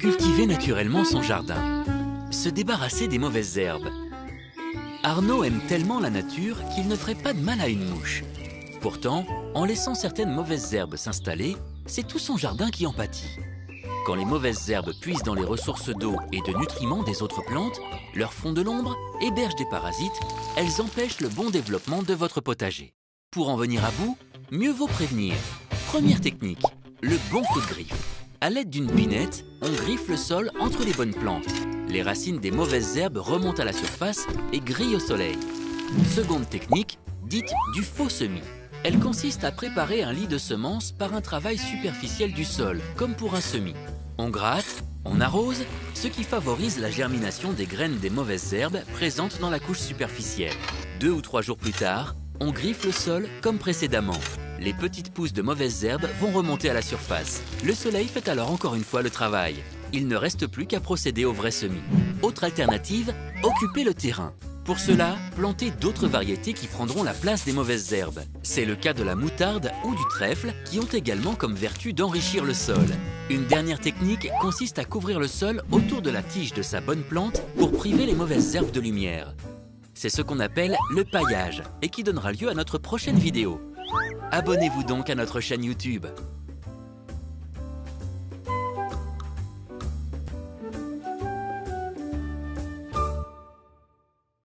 cultiver naturellement son jardin. Se débarrasser des mauvaises herbes. Arnaud aime tellement la nature qu'il ne ferait pas de mal à une mouche. Pourtant, en laissant certaines mauvaises herbes s'installer, c'est tout son jardin qui en pâtit. Quand les mauvaises herbes puisent dans les ressources d'eau et de nutriments des autres plantes, leur font de l'ombre, hébergent des parasites, elles empêchent le bon développement de votre potager. Pour en venir à bout, mieux vaut prévenir. Première technique, le bon coup de griffe. À l'aide d'une pinette, on griffe le sol entre les bonnes plantes. Les racines des mauvaises herbes remontent à la surface et grillent au soleil. Seconde technique, dite du faux semis. Elle consiste à préparer un lit de semences par un travail superficiel du sol, comme pour un semis. On gratte, on arrose, ce qui favorise la germination des graines des mauvaises herbes présentes dans la couche superficielle. 2 ou 3 jours plus tard, on griffe le sol comme précédemment. Les petites pousses de mauvaises herbes vont remonter à la surface. Le soleil fait alors encore une fois le travail. Il ne reste plus qu'à procéder au vrai semis. Autre alternative, occuper le terrain. Pour cela, plantez d'autres variétés qui prendront la place des mauvaises herbes. C'est le cas de la moutarde ou du trèfle qui ont également comme vertu d'enrichir le sol. Une dernière technique consiste à couvrir le sol autour de la tige de sa bonne plante pour priver les mauvaises herbes de lumière. C'est ce qu'on appelle le paillage et qui donnera lieu à notre prochaine vidéo. Abonnez-vous donc à notre chaîne YouTube.